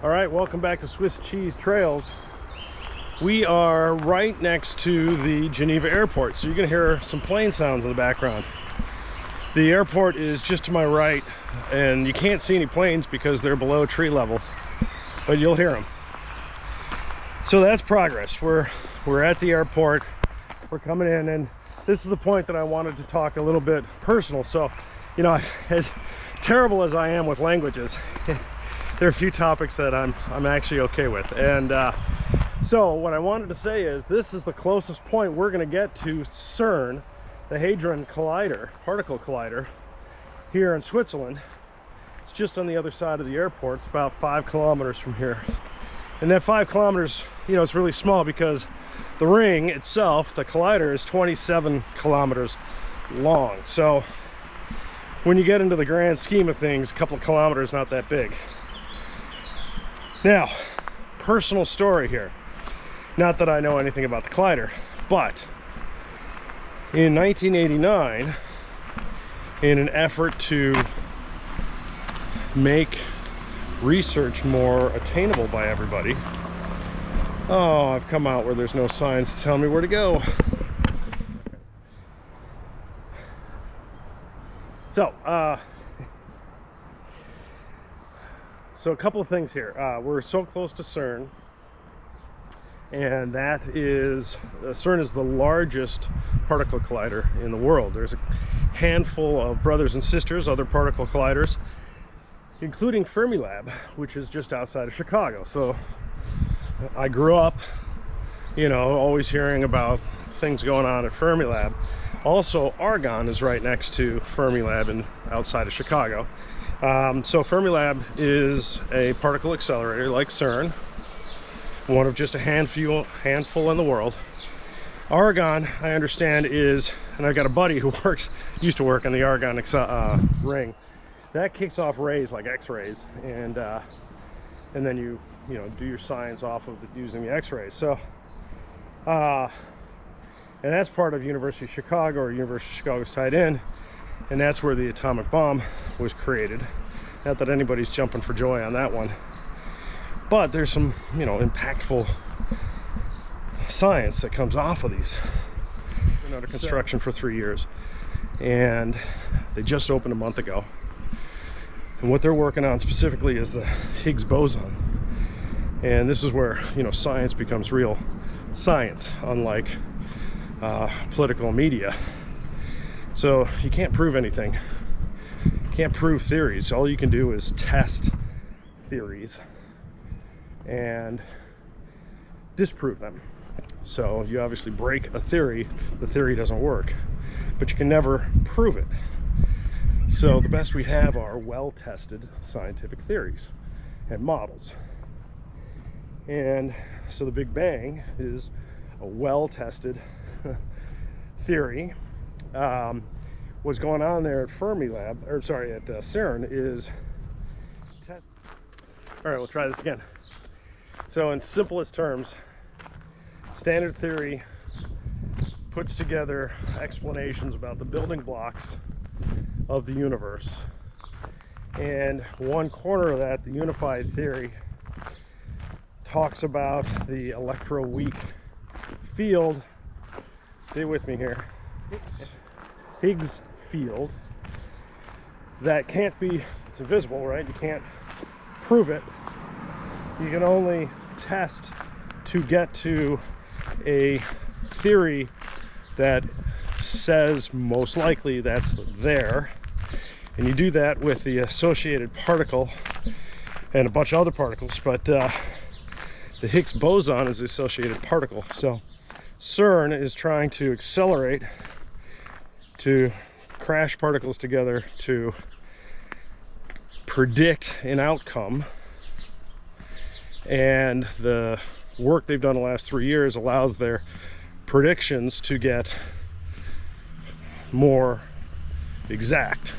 All right, welcome back to Swiss Cheese Trails. We are right next to the Geneva airport, so you're gonna hear some plane sounds in the background. The airport is just to my right, and you can't see any planes because they're below tree level, but you'll hear them. So that's progress. We're at the airport, we're coming in, and this is the point that I wanted to talk a little bit personal. So, you know, as terrible as I am with languages, there are a few topics that I'm actually okay with. And so what I wanted to say is this is the closest point we're going to get to CERN, the Hadron Particle Collider here in Switzerland. It's just on the other side of the airport. It's about 5 kilometers from here. And that 5 kilometers, you know, it's really small because the ring itself, the collider, is 27 kilometers long. So when you get into the grand scheme of things, a couple of kilometers not that big. Now, personal story here. Not that I know anything about the collider, but in 1989, in an effort to make research more attainable by everybody, oh, I've come out where there's no signs to tell me where to go. So a couple of things here. We're so close to CERN, and that is, CERN is the largest particle collider in the world. There's a handful of brothers and sisters, other particle colliders, including Fermilab, which is just outside of Chicago. So I grew up, you know, always hearing about things going on at Fermilab. Also, Argonne is right next to Fermilab and outside of Chicago. So Fermilab is a particle accelerator like CERN, one of just a handful in the world. Argonne, I understand, is, and I've got a buddy who used to work on the Argonne ring. That kicks off rays like X-rays, and then you do your science off of using the X-rays. So, and that's part of University of Chicago, or University of Chicago is tied in, and that's where the atomic bomb was created. Not that anybody's jumping for joy on that one, but there's some, you know, impactful science that comes off of these. Been under construction for 3 years, and they just opened a month ago. And what they're working on specifically is the Higgs boson. And this is where, you know, science becomes real science, unlike political media. So you can't prove anything. You can't prove theories. All you can do is test theories and disprove them. So if you obviously break a theory, the theory doesn't work, but you can never prove it. So the best we have are well-tested scientific theories and models. And so the Big Bang is a well-tested theory. What's going on there at Fermilab, or sorry, at CERN is all right, we'll try this again. So in simplest terms, standard theory puts together explanations about the building blocks of the universe, and one corner of that, the unified theory, talks about the electroweak field. Stay with me here. Higgs field that can't be, it's invisible, right? You can't prove it. You can only test to get to a theory that says most likely that's there, and you do that with the associated particle and a bunch of other particles, but the Higgs boson is the associated particle. So CERN is trying to accelerate, to crash particles together to predict an outcome, and the work they've done the last 3 years allows their predictions to get more exact.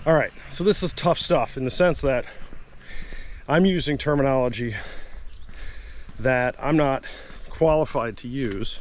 All right, so this is tough stuff in the sense that I'm using terminology that I'm not qualified to use,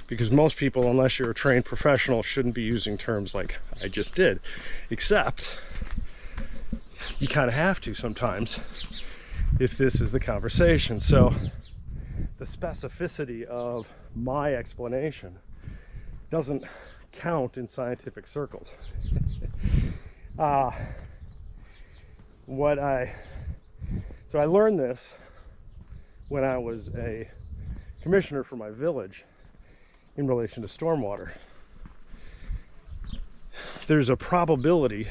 because most people, unless you're a trained professional, shouldn't be using terms like I just did, except you kind of have to sometimes if this is the conversation. So the specificity of my explanation doesn't count in scientific circles. So I learned this when I was a commissioner for my village in relation to stormwater. There's a probability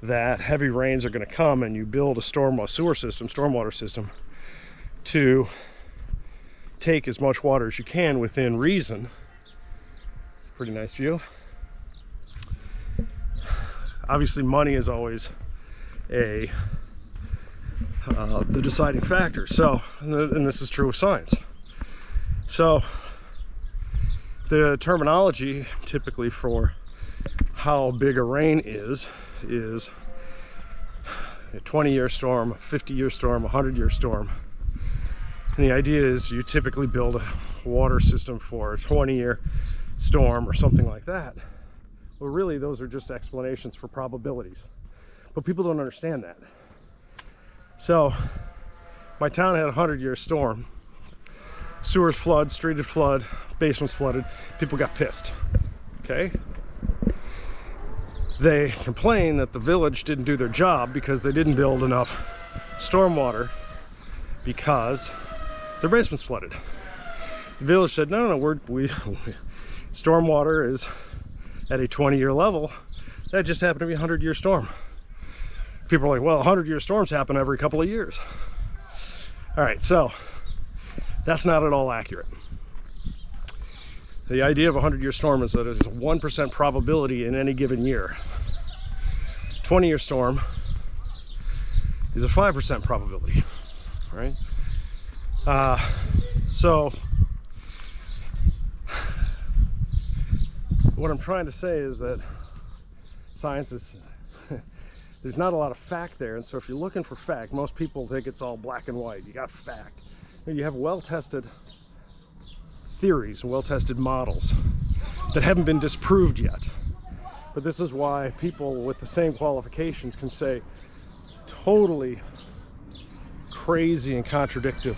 that heavy rains are going to come and you build a stormwater system to take as much water as you can within reason. It's a pretty nice view. Obviously money is always the deciding factor. So, and this is true of science. So the terminology typically for how big a rain is a 20-year storm, a 50-year storm, a 100-year storm. And the idea is you typically build a water system for a 20-year storm or something like that. Well, really, those are just explanations for probabilities. But people don't understand that. So, my town had a 100-year storm. Sewers flood, streets flood, basements flooded. People got pissed. Okay? They complained that the village didn't do their job because they didn't build enough stormwater because their basements flooded. The village said, no, stormwater is at a 20-year level. That just happened to be a 100-year storm. People are like, well, 100-year storms happen every couple of years. All right, so that's not at all accurate. The idea of a 100-year storm is that there's a 1% probability in any given year. 20-year storm is a 5% probability, right? So what I'm trying to say is that science is, there's not a lot of fact there. And so if you're looking for fact, most people think it's all black and white. You got fact. You have well-tested theories and well-tested models that haven't been disproved yet. But this is why people with the same qualifications can say totally crazy and contradictory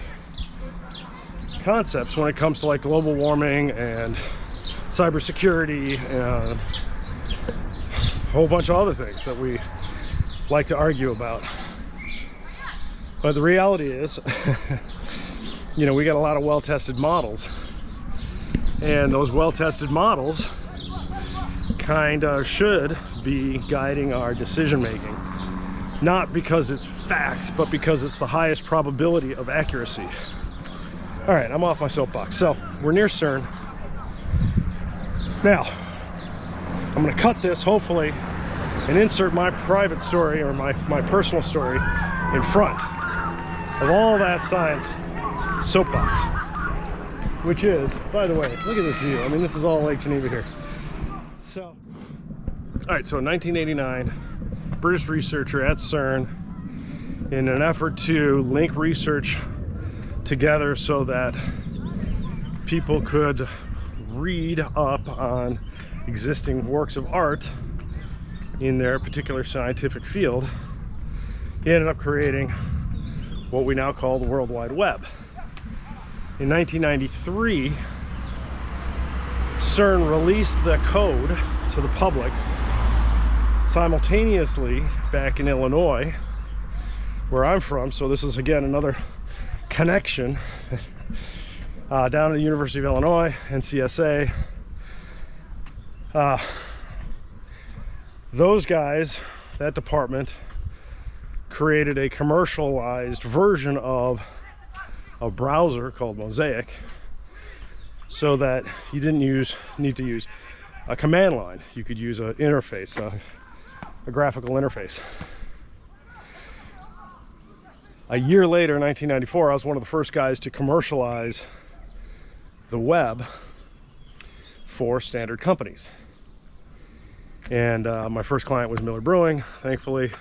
concepts when it comes to like global warming and cybersecurity and a whole bunch of other things that we like to argue about. But the reality is, you know, we got a lot of well-tested models, and those well-tested models kind of should be guiding our decision making, not because it's fact, but because it's the highest probability of accuracy. All right, I'm off my soapbox. So we're near CERN. Now, I'm going to cut this, hopefully, and insert my private story or my personal story in front of all that science soapbox, which is, by the way, look at this view. I mean, this is all Lake Geneva here. So, all right, so in 1989, British researcher at CERN, in an effort to link research together so that people could read up on existing works of art in their particular scientific field, he ended up creating what we now call the World Wide Web. In 1993, CERN released the code to the public. Simultaneously, back in Illinois, where I'm from, so this is again another connection, down at the University of Illinois, NCSA. Those guys, that department, created a commercialized version of a browser called Mosaic, so that you didn't need to use a command line. You could use an interface, a graphical interface. A year later, in 1994, I was one of the first guys to commercialize the web for standard companies. And my first client was Miller Brewing, thankfully,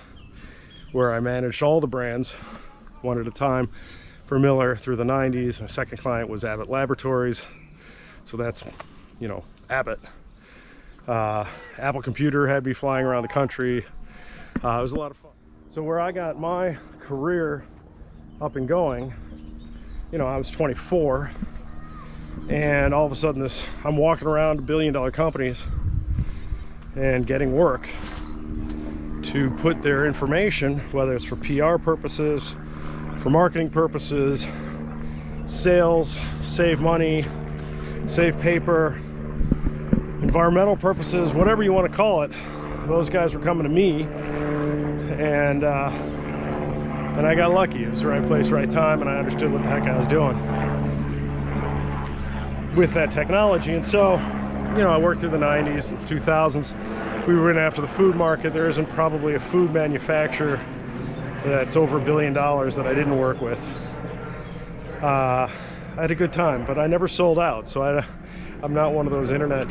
where I managed all the brands one at a time for Miller through the 90s. My second client was Abbott Laboratories. So that's, you know, Abbott. Apple Computer had me flying around the country. It was a lot of fun. So where I got my career up and going, you know, I was 24, and all of a sudden I'm walking around to billion-dollar companies and getting work to put their information, whether it's for PR purposes, for marketing purposes, sales, save money, save paper, environmental purposes, whatever you want to call it. Those guys were coming to me, and I got lucky. It was the right place, right time, and I understood what the heck I was doing with that technology. And so, you know, I worked through the 90s, 2000s. We were in after the food market. There isn't probably a food manufacturer that's over $1 billion that I didn't work with. I had a good time, but I never sold out. So I'm not one of those internet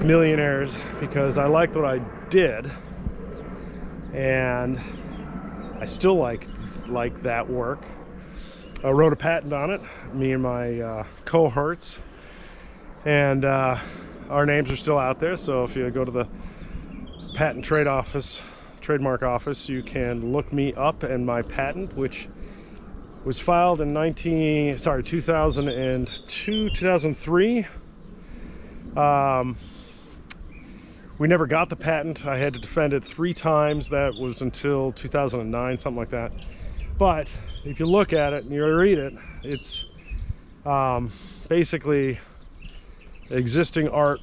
millionaires, because I liked what I did, and I still like that work. I wrote a patent on it, me and my cohorts, and our names are still out there. So if you go to the patent trademark office, you can look me up and my patent, which was filed in 2002, 2003. We never got the patent. I had to defend it 3 times. That was until 2009, something like that. But if you look at it and you read it, it's basically existing art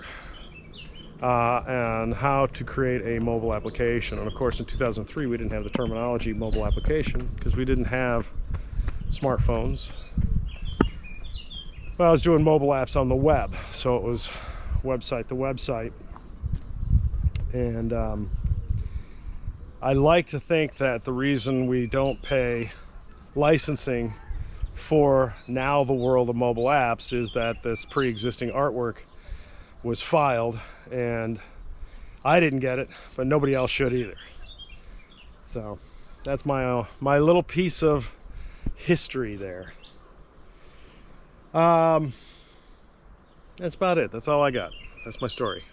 and how to create a mobile application. And of course, in 2003, we didn't have the terminology mobile application because we didn't have smartphones. Well, I was doing mobile apps on the web, so it was website to website. And I like to think that the reason we don't pay licensing for now the world of mobile apps is that this pre-existing artwork was filed, and I didn't get it, but nobody else should either. So that's my little piece of history there. That's about it. That's all I got. That's my story.